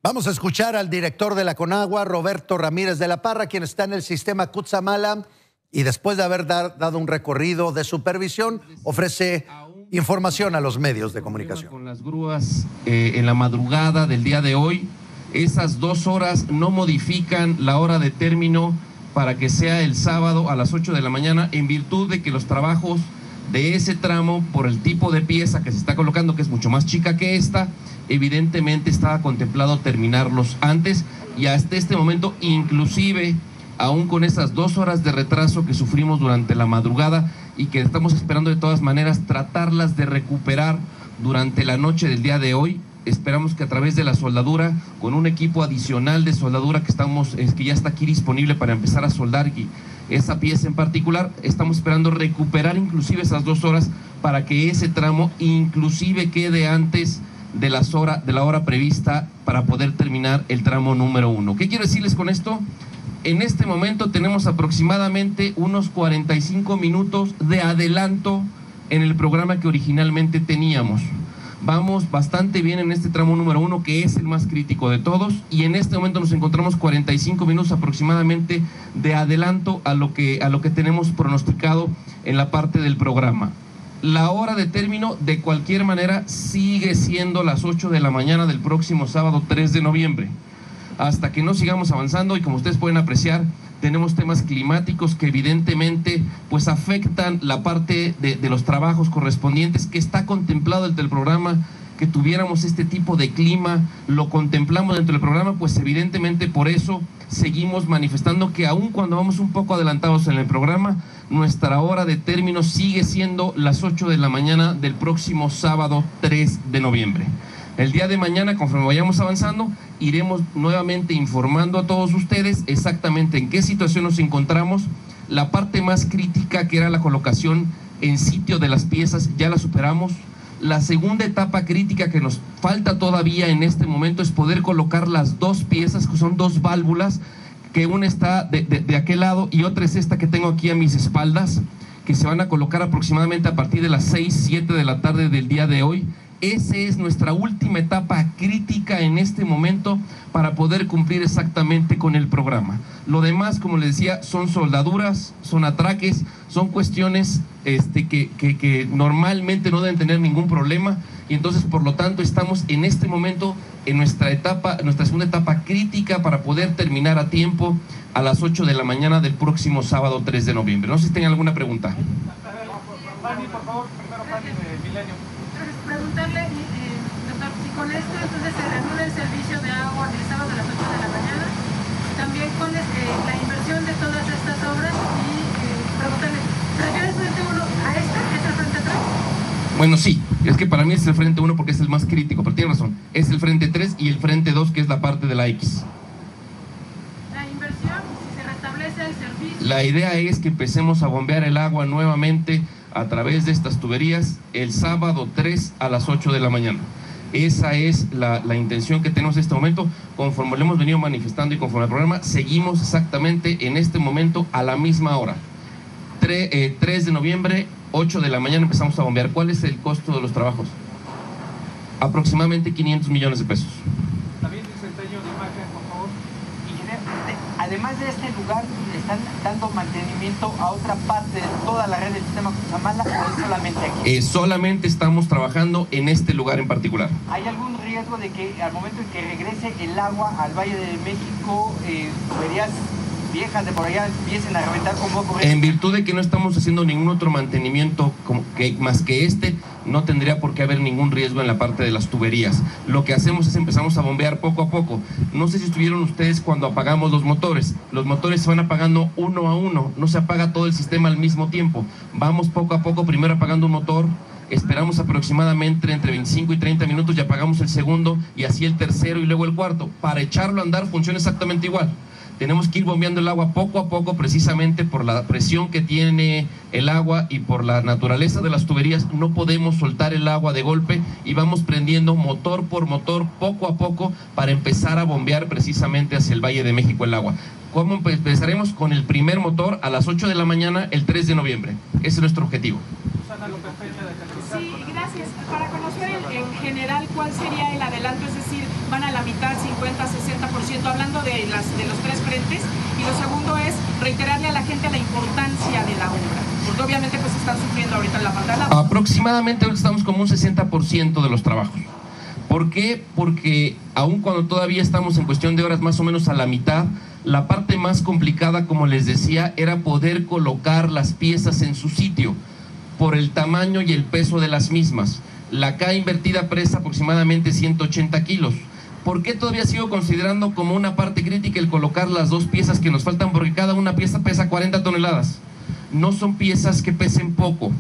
Vamos a escuchar al director de la Conagua, Roberto Ramírez de la Parra, quien está en el sistema Cutzamala y después de haber dado un recorrido de supervisión, ofrece información a los medios de comunicación. Con las grúas en la madrugada del día de hoy, esas 2 horas no modifican la hora de término para que sea el sábado a las 8 de la mañana, en virtud de que los trabajos de ese tramo, por el tipo de pieza que se está colocando, que es mucho más chica que esta, evidentemente estaba contemplado terminarlos antes, y hasta este momento, inclusive, aún con esas 2 horas de retraso que sufrimos durante la madrugada y que estamos esperando de todas maneras tratarlas de recuperar durante la noche del día de hoy, esperamos que a través de la soldadura, con un equipo adicional de soldadura que ya está aquí disponible para empezar a soldar y esa pieza en particular, estamos esperando recuperar inclusive esas 2 horas para que ese tramo inclusive quede antes de la hora prevista para poder terminar el tramo número 1. ¿Qué quiero decirles con esto? En este momento tenemos aproximadamente unos 45 minutos de adelanto en el programa que originalmente teníamos. Vamos bastante bien en este tramo número 1, que es el más crítico de todos, y en este momento nos encontramos 45 minutos aproximadamente de adelanto a lo que tenemos pronosticado en la parte del programa. La hora de término, de cualquier manera, sigue siendo las 8 de la mañana del próximo sábado 3 de noviembre. Hasta que no sigamos avanzando, y como ustedes pueden apreciar, tenemos temas climáticos que evidentemente pues afectan la parte de los trabajos correspondientes, que está contemplado dentro del programa, que tuviéramos este tipo de clima, lo contemplamos dentro del programa, pues evidentemente por eso seguimos manifestando que aun cuando vamos un poco adelantados en el programa, nuestra hora de término sigue siendo las 8 de la mañana del próximo sábado 3 de noviembre. El día de mañana, conforme vayamos avanzando, iremos nuevamente informando a todos ustedes exactamente en qué situación nos encontramos. La parte más crítica, que era la colocación en sitio de las piezas, ya la superamos. La segunda etapa crítica que nos falta todavía en este momento es poder colocar las 2 piezas, que son 2 válvulas, que una está de aquel lado y otra es esta que tengo aquí a mis espaldas, que se van a colocar aproximadamente a partir de las 6, 7 de la tarde del día de hoy. Esa es nuestra última etapa crítica en este momento para poder cumplir exactamente con el programa. Lo demás, como les decía, son soldaduras, son atraques, son cuestiones que normalmente no deben tener ningún problema, y entonces por lo tanto estamos en este momento en nuestra segunda etapa crítica para poder terminar a tiempo a las 8 de la mañana del próximo sábado 3 de noviembre. No sé si tienen alguna pregunta. Fanny, por favor, primero Fanny de Milenio. Preguntarle, doctor, si con esto entonces se reanuda el servicio de agua el sábado a las 8 de la mañana, también con la inversión de todas estas obras, y preguntarle, ¿se refiere el frente 1 a este, que es el frente 3? Bueno, sí, es que para mí es el frente 1 porque es el más crítico, pero tiene razón, es el frente 3 y el frente 2, que es la parte de la X. La inversión, si se restablece el servicio. La idea es que empecemos a bombear el agua nuevamente a través de estas tuberías el sábado 3 a las 8 de la mañana. Esa es la intención que tenemos en este momento. Conforme lo hemos venido manifestando y conforme al programa, seguimos exactamente en este momento a la misma hora. 3 de noviembre, 8 de la mañana empezamos a bombear. ¿Cuál es el costo de los trabajos? Aproximadamente 500 millones de pesos. También desempeño de imagen, por favor. Además de este lugar, ¿le están dando mantenimiento a otra parte de toda la red del sistema Cutzamala o es solamente aquí? Solamente estamos trabajando en este lugar en particular. ¿Hay algún riesgo de que al momento en que regrese el agua al Valle de México, tuberías viejas de por allá empiecen a reventar como ocurre? En virtud de que no estamos haciendo ningún otro mantenimiento más que no tendría por qué haber ningún riesgo en la parte de las tuberías. Lo que hacemos es empezamos a bombear poco a poco. No sé si estuvieron ustedes cuando apagamos los motores. Los motores se van apagando uno a uno, no se apaga todo el sistema al mismo tiempo. Vamos poco a poco, primero apagando un motor, esperamos aproximadamente entre 25 y 30 minutos y apagamos el segundo, y así el tercero y luego el cuarto. Para echarlo a andar funciona exactamente igual. Tenemos que ir bombeando el agua poco a poco, precisamente por la presión que tiene el agua y por la naturaleza de las tuberías. No podemos soltar el agua de golpe y vamos prendiendo motor por motor poco a poco para empezar a bombear precisamente hacia el Valle de México el agua. ¿Cómo empezaremos? Con el primer motor a las 8 de la mañana el 3 de noviembre. Ese es nuestro objetivo. Susana López Peña de Televisa. Sí, gracias. Para conocer en general cuál sería el adelanto, es decir, van a la mitad, 50, 60%, hablando de los tres frentes. Y lo segundo es reiterarle a la gente la importancia de la obra, porque obviamente pues están sufriendo ahorita en la pantalla. Aproximadamente estamos como un 60% de los trabajos. ¿Por qué? Porque aun cuando todavía estamos en cuestión de horas más o menos a la mitad, la parte más complicada, como les decía, era poder colocar las piezas en su sitio por el tamaño y el peso de las mismas. La K invertida pesa aproximadamente 180 kilos. ¿Por qué todavía sigo considerando como una parte crítica el colocar las dos piezas que nos faltan? Porque cada una pieza pesa 40 toneladas. No son piezas que pesen poco.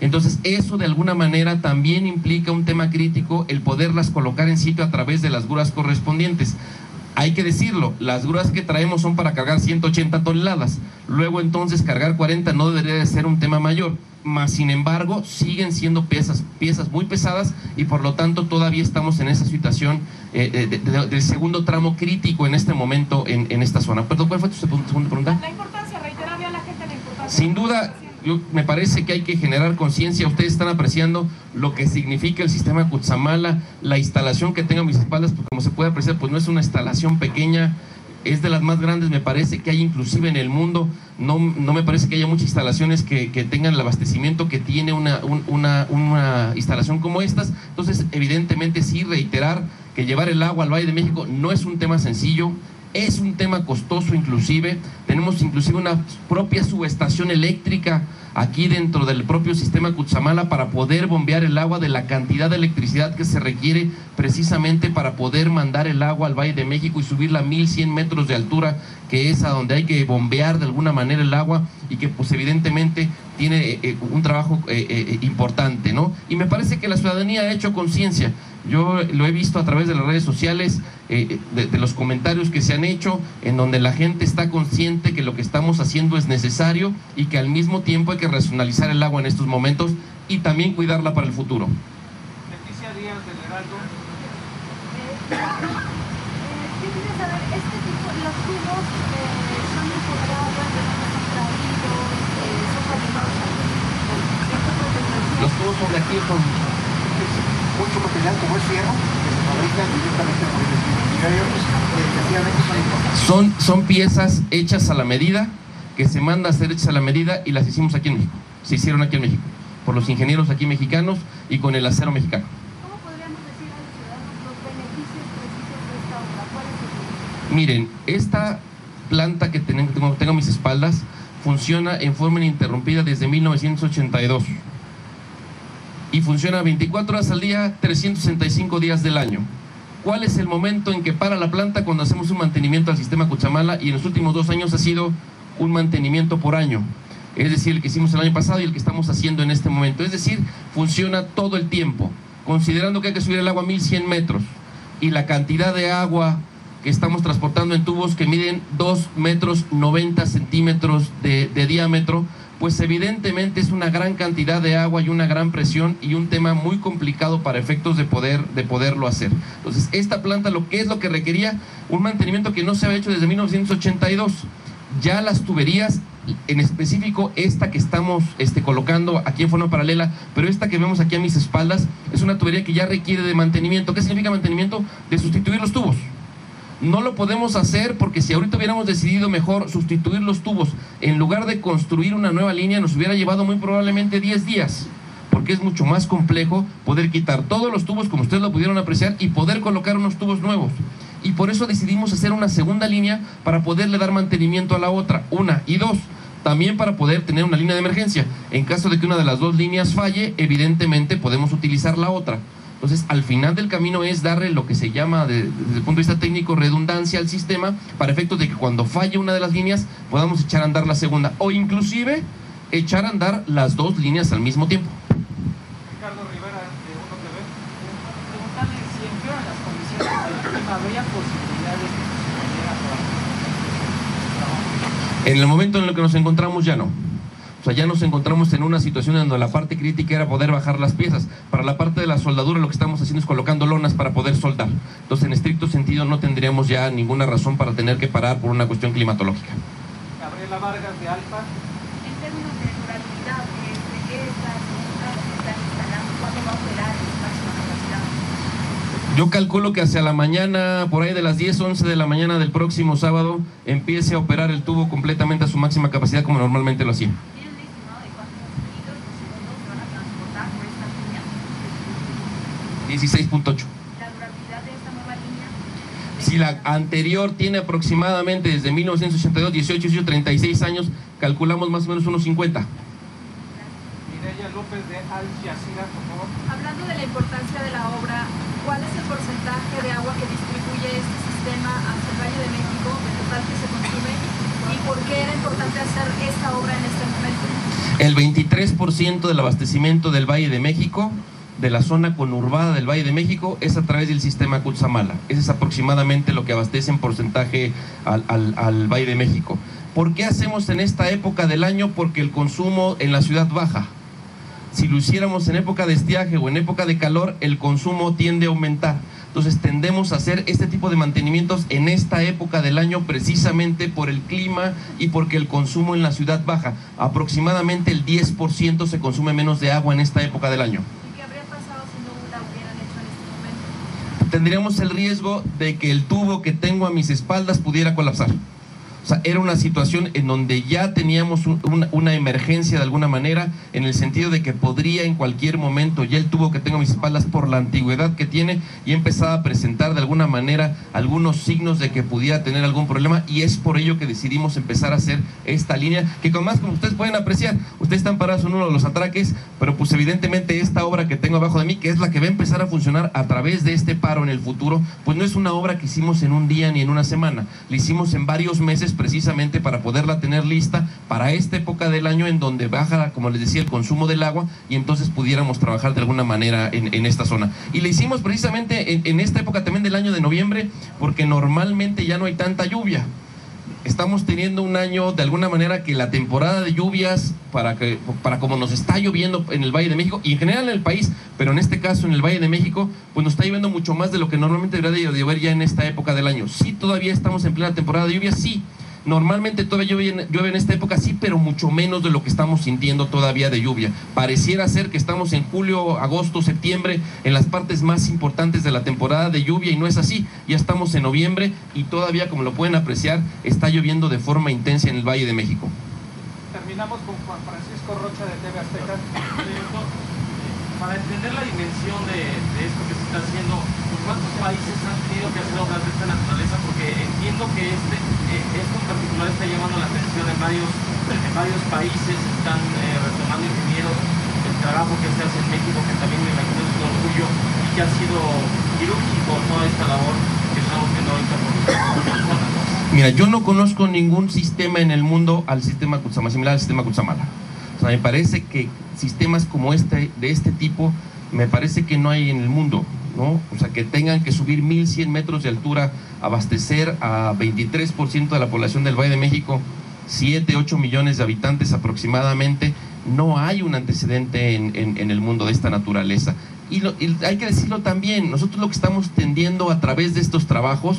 Entonces eso de alguna manera también implica un tema crítico, el poderlas colocar en sitio a través de las grúas correspondientes. Hay que decirlo, las grúas que traemos son para cargar 180 toneladas, luego entonces cargar 40 no debería de ser un tema mayor, mas sin embargo siguen siendo piezas muy pesadas y por lo tanto todavía estamos en esa situación del segundo tramo crítico en este momento en esta zona. Perdón, ¿cuál fue tu segunda pregunta? La importancia, reiterarle a la gente la importancia. Sin duda, me parece que hay que generar conciencia. Ustedes están apreciando lo que significa el sistema Cutzamala, la instalación que tenga a mis espaldas, pues como se puede apreciar, pues no es una instalación pequeña, es de las más grandes, me parece que hay inclusive en el mundo. No me parece que haya muchas instalaciones que tengan el abastecimiento que tiene una instalación como estas. Entonces, evidentemente sí, reiterar que llevar el agua al Valle de México no es un tema sencillo. Es un tema costoso inclusive, tenemos inclusive una propia subestación eléctrica aquí dentro del propio sistema Cutzamala para poder bombear el agua de la cantidad de electricidad que se requiere precisamente para poder mandar el agua al Valle de México y subirla a 1100 metros de altura, que es a donde hay que bombear de alguna manera el agua y que pues evidentemente tiene un trabajo importante, ¿no? Y me parece que la ciudadanía ha hecho conciencia. Yo lo he visto a través de las redes sociales, de los comentarios que se han hecho, en donde la gente está consciente que lo que estamos haciendo es necesario y que al mismo tiempo hay que racionalizar el agua en estos momentos y también cuidarla para el futuro. Leticia Díaz del Heraldo. Quisiera saber, los tubos son importados, de dónde son traídos, son fabricados aquí. Los tubos son de aquí, son Mucho material como es fierro que se fabrica directamente por el son piezas hechas a la medida, que se manda a hacer hechas a la medida y las hicimos aquí en México. Se hicieron aquí en México, por los ingenieros aquí mexicanos y con el acero mexicano. ¿Cómo podríamos decir a los ciudadanos los beneficios precisos de esta obra? ¿Cuáles son? Miren, esta planta que tengo a mis espaldas funciona en forma ininterrumpida desde 1982 y funciona 24 horas al día, 365 días del año. ¿Cuál es el momento en que para la planta? Cuando hacemos un mantenimiento al sistema Cutzamala, y en los últimos 2 años ha sido un mantenimiento por año, es decir, el que hicimos el año pasado y el que estamos haciendo en este momento, es decir, funciona todo el tiempo, considerando que hay que subir el agua a 1100 metros y la cantidad de agua que estamos transportando en tubos que miden 2 metros 90 centímetros de diámetro, pues evidentemente es una gran cantidad de agua y una gran presión y un tema muy complicado para efectos de poderlo hacer. Entonces, esta planta lo que requería un mantenimiento que no se había hecho desde 1982. Ya las tuberías, en específico esta que estamos colocando aquí en forma paralela, pero esta que vemos aquí a mis espaldas, es una tubería que ya requiere de mantenimiento. ¿Qué significa mantenimiento? De sustituir los tubos. No lo podemos hacer porque si ahorita hubiéramos decidido mejor sustituir los tubos en lugar de construir una nueva línea, nos hubiera llevado muy probablemente 10 días, porque es mucho más complejo poder quitar todos los tubos, como ustedes lo pudieron apreciar, y poder colocar unos tubos nuevos. Y por eso decidimos hacer una segunda línea para poderle dar mantenimiento a la otra, una, y dos, también para poder tener una línea de emergencia. En caso de que una de las dos líneas falle, evidentemente podemos utilizar la otra. Entonces, al final del camino es darle lo que se llama, desde el punto de vista técnico, redundancia al sistema, para efectos de que cuando falle una de las líneas, podamos echar a andar la segunda, o inclusive echar a andar las dos líneas al mismo tiempo. Ricardo Rivera, de 1TV. Preguntarle si empeoran las condiciones del clima, ¿habría posibilidades de que se pudiera trabajar? En el momento en el que nos encontramos ya no. O sea, ya nos encontramos en una situación en donde la parte crítica era poder bajar las piezas. Para la parte de la soldadura lo que estamos haciendo es colocando lonas para poder soldar. Entonces, en estricto sentido, no tendríamos ya ninguna razón para tener que parar por una cuestión climatológica. Gabriela Vargas, de Alfa. En términos de durabilidad, ¿de qué estas unidades se están instalando? ¿Cuándo va a operar en su máxima capacidad? Yo calculo que hacia la mañana, por ahí de las 10, 11 de la mañana del próximo sábado, empiece a operar el tubo completamente a su máxima capacidad como normalmente lo hacía. ¿Tienen estimado de cuántos litros por segundo se van a transportar por esta línea? 16.8. ¿La durabilidad de esta nueva línea? Si la anterior tiene aproximadamente desde 1982, 18, 36 años, calculamos más o menos unos 50. Mireya López de Al Jazeera, por favor. Hablando de la importancia de la obra, ¿cuál es el porcentaje de agua que distribuye este sistema hacia el Valle de México, el total que se consume? ¿Y por qué era importante hacer esta obra en este momento? El 23% del abastecimiento del Valle de México, de la zona conurbada del Valle de México, es a través del sistema Cutzamala. Ese es aproximadamente lo que abastece en porcentaje al Valle de México. ¿Por qué hacemos en esta época del año? Porque el consumo en la ciudad baja. Si lo hiciéramos en época de estiaje o en época de calor, el consumo tiende a aumentar. Entonces tendemos a hacer este tipo de mantenimientos en esta época del año precisamente por el clima y porque el consumo en la ciudad baja. Aproximadamente el 10% se consume menos de agua en esta época del año. ¿Y qué habría pasado si no la hubieran hecho en este momento? Tendríamos el riesgo de que el tubo que tengo a mis espaldas pudiera colapsar. O sea, era una situación en donde ya teníamos una emergencia de alguna manera, en el sentido de que podría en cualquier momento, ya el tubo que tengo a mis espaldas por la antigüedad que tiene, y empezaba a presentar de alguna manera algunos signos de que pudiera tener algún problema, y es por ello que decidimos empezar a hacer esta línea, que con más, como ustedes pueden apreciar, ustedes están parados en uno de los atraques, pero pues evidentemente esta obra que tengo abajo de mí, que es la que va a empezar a funcionar a través de este paro en el futuro, pues no es una obra que hicimos en un día ni en una semana, la hicimos en varios meses precisamente para poderla tener lista para esta época del año en donde baja, como les decía, el consumo del agua, y entonces pudiéramos trabajar de alguna manera en esta zona. Y la hicimos precisamente en esta época también del año de noviembre, porque normalmente ya no hay tanta lluvia. Estamos teniendo un año de alguna manera que la temporada de lluvias, para como nos está lloviendo en el Valle de México y en general en el país, pero en este caso en el Valle de México, pues nos está lloviendo mucho más de lo que normalmente debería de llover ya en esta época del año. Sí, todavía estamos en plena temporada de lluvia, sí. Normalmente todavía llueve en esta época, sí, pero mucho menos de lo que estamos sintiendo todavía de lluvia. Pareciera ser que estamos en julio, agosto, septiembre, en las partes más importantes de la temporada de lluvia, y no es así. Ya estamos en noviembre y todavía, como lo pueden apreciar, está lloviendo de forma intensa en el Valle de México. Terminamos con Juan Francisco Rocha de TV Azteca. Para entender la dimensión de esto que se está haciendo, ¿cuántos países han tenido que hacer obras de esta naturaleza? Porque entiendo que esto en particular está llamando la atención en varios países. Están retomando ingenieros el trabajo que se hace en México, que también me imagino es un orgullo, y que ha sido quirúrgico toda esta labor que estamos viendo ahorita por las zonas, ¿no? Mira, yo no conozco ningún sistema en el mundo similar al sistema Cutzamala. O sea, me parece que sistemas como de este tipo, me parece que no hay en el mundo, ¿no? O sea, que tengan que subir 1100 metros de altura, abastecer a 23% de la población del Valle de México, 7, 8 millones de habitantes aproximadamente. No hay un antecedente en el mundo de esta naturaleza. Y hay que decirlo también, nosotros lo que estamos tendiendo a través de estos trabajos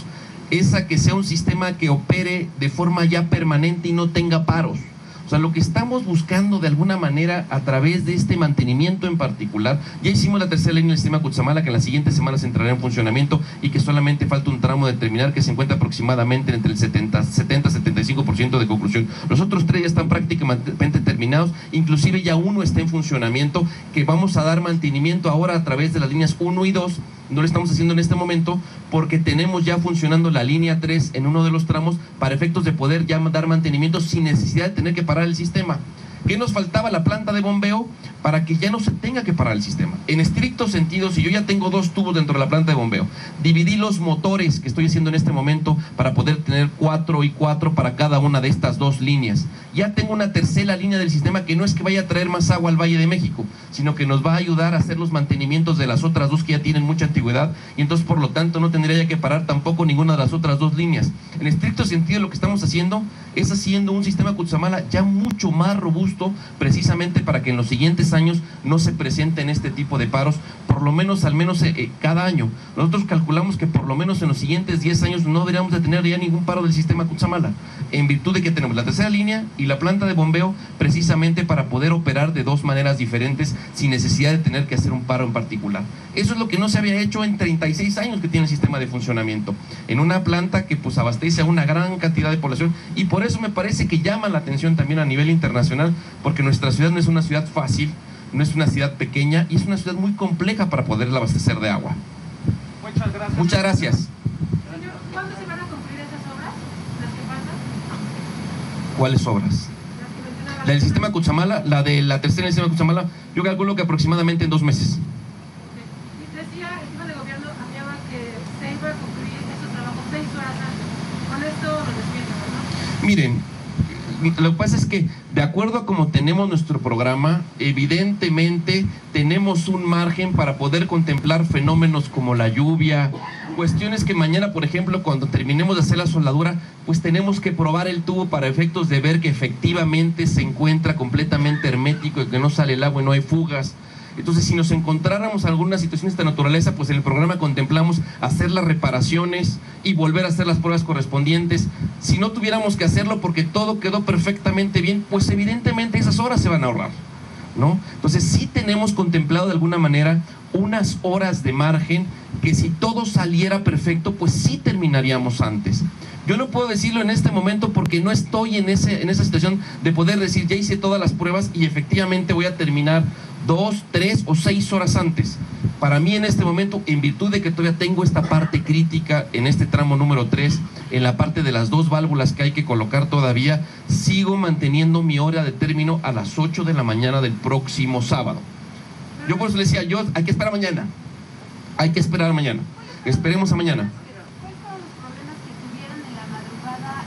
es a que sea un sistema que opere de forma ya permanente y no tenga paros. O sea, lo que estamos buscando de alguna manera a través de este mantenimiento en particular, ya hicimos la tercera línea del sistema Cutzamala, que en las siguientes semanas entrará en funcionamiento, y que solamente falta un tramo de terminar que se encuentra aproximadamente entre el 70-75% de conclusión. Los otros tres ya están prácticamente terminados, inclusive ya uno está en funcionamiento, que vamos a dar mantenimiento ahora a través de las líneas 1 y 2, no lo estamos haciendo en este momento porque tenemos ya funcionando la línea 3 en uno de los tramos para efectos de poder ya dar mantenimiento sin necesidad de tener que parar el sistema. ¿Qué nos faltaba? La planta de bombeo, para que ya no se tenga que parar el sistema. En estricto sentido, si yo ya tengo 2 tubos dentro de la planta de bombeo, dividí los motores que estoy haciendo en este momento para poder tener 4 y 4 para cada una de estas 2 líneas. Ya tengo una tercera línea del sistema que no es que vaya a traer más agua al Valle de México, sino que nos va a ayudar a hacer los mantenimientos de las otras 2 que ya tienen mucha antigüedad, y entonces por lo tanto no tendría ya que parar tampoco ninguna de las otras 2 líneas. En estricto sentido, lo que estamos haciendo es haciendo un sistema Cutzamala ya mucho más robusto justo, precisamente para que en los siguientes años no se presenten este tipo de paros, por lo menos, al menos cada año. Nosotros calculamos que por lo menos en los siguientes 10 años no deberíamos de tener ya ningún paro del sistema Cutzamala, en virtud de que tenemos la tercera línea y la planta de bombeo, precisamente para poder operar de dos maneras diferentes sin necesidad de tener que hacer un paro en particular. Eso es lo que no se había hecho en 36 años que tiene el sistema de funcionamiento, en una planta que pues abastece a una gran cantidad de población, y por eso me parece que llama la atención también a nivel internacional, porque nuestra ciudad no es una ciudad fácil, no es una ciudad pequeña y es una ciudad muy compleja para poderla abastecer de agua. Muchas gracias. Muchas gracias. Señor, ¿cuándo se van a concluir esas obras? ¿Las que faltan? ¿Cuáles obras? Las que mencionaba. La del sistema Cutzamala, la de la tercera del sistema Cutzamala, yo calculo que aproximadamente en 2 meses. Y decía el jefe de gobierno, afirmaba que se iba a concluir esos trabajos 6 horas antes. Con esto lo despido, ¿no? Miren, lo que pasa es que de acuerdo a cómo tenemos nuestro programa, evidentemente tenemos un margen para poder contemplar fenómenos como la lluvia, cuestiones que mañana, por ejemplo, cuando terminemos de hacer la soldadura, pues tenemos que probar el tubo para efectos de ver que efectivamente se encuentra completamente hermético y que no sale el agua y no hay fugas. Entonces, si nos encontráramos alguna situación de esta naturaleza, pues en el programa contemplamos hacer las reparaciones y volver a hacer las pruebas correspondientes. Si no tuviéramos que hacerlo porque todo quedó perfectamente bien, pues evidentemente esas horas se van a ahorrar, ¿no? Entonces, sí tenemos contemplado de alguna manera unas horas de margen que si todo saliera perfecto, pues sí terminaríamos antes. Yo no puedo decirlo en este momento porque no estoy en esa situación de poder decir, ya hice todas las pruebas y efectivamente voy a terminar 2, 3 o 6 horas antes. Para mí en este momento, en virtud de que todavía tengo esta parte crítica en este tramo número 3, en la parte de las 2 válvulas que hay que colocar todavía, sigo manteniendo mi hora de término a las 8 de la mañana del próximo sábado. Yo por eso le decía, hay que esperar mañana. Hay que esperar mañana. Esperemos a mañana. ¿Cuáles fueron los problemas que tuvieron en la madrugada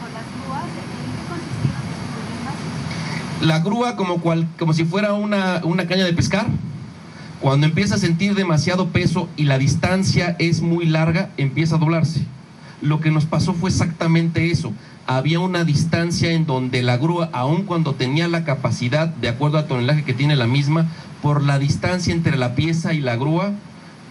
con las grúas? ¿En qué consistieron esos problemas? La grúa como si fuera una caña de pescar. Cuando empieza a sentir demasiado peso y la distancia es muy larga, empieza a doblarse. Lo que nos pasó fue exactamente eso. Había una distancia en donde la grúa, aun cuando tenía la capacidad, de acuerdo al tonelaje que tiene la misma, por la distancia entre la pieza y la grúa,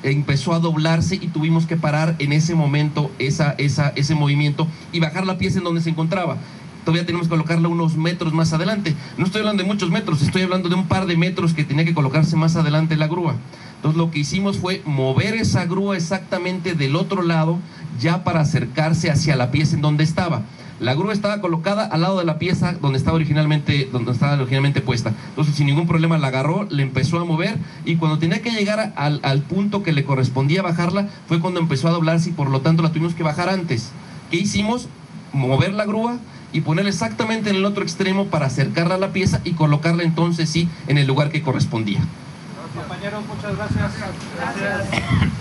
empezó a doblarse y tuvimos que parar en ese momento ese movimiento y bajar la pieza en donde se encontraba. Todavía tenemos que colocarla unos metros más adelante. No estoy hablando de muchos metros, estoy hablando de un par de metros que tenía que colocarse más adelante la grúa. Entonces lo que hicimos fue mover esa grúa exactamente del otro lado, ya para acercarse hacia la pieza en donde estaba. La grúa estaba colocada al lado de la pieza donde estaba originalmente puesta. Entonces sin ningún problema la agarró, le empezó a mover y cuando tenía que llegar al punto que le correspondía bajarla, fue cuando empezó a doblarse y por lo tanto la tuvimos que bajar antes. ¿Qué hicimos? Mover la grúa y ponerla exactamente en el otro extremo para acercarla a la pieza y colocarla entonces sí en el lugar que correspondía. Compañeros, muchas gracias. Gracias.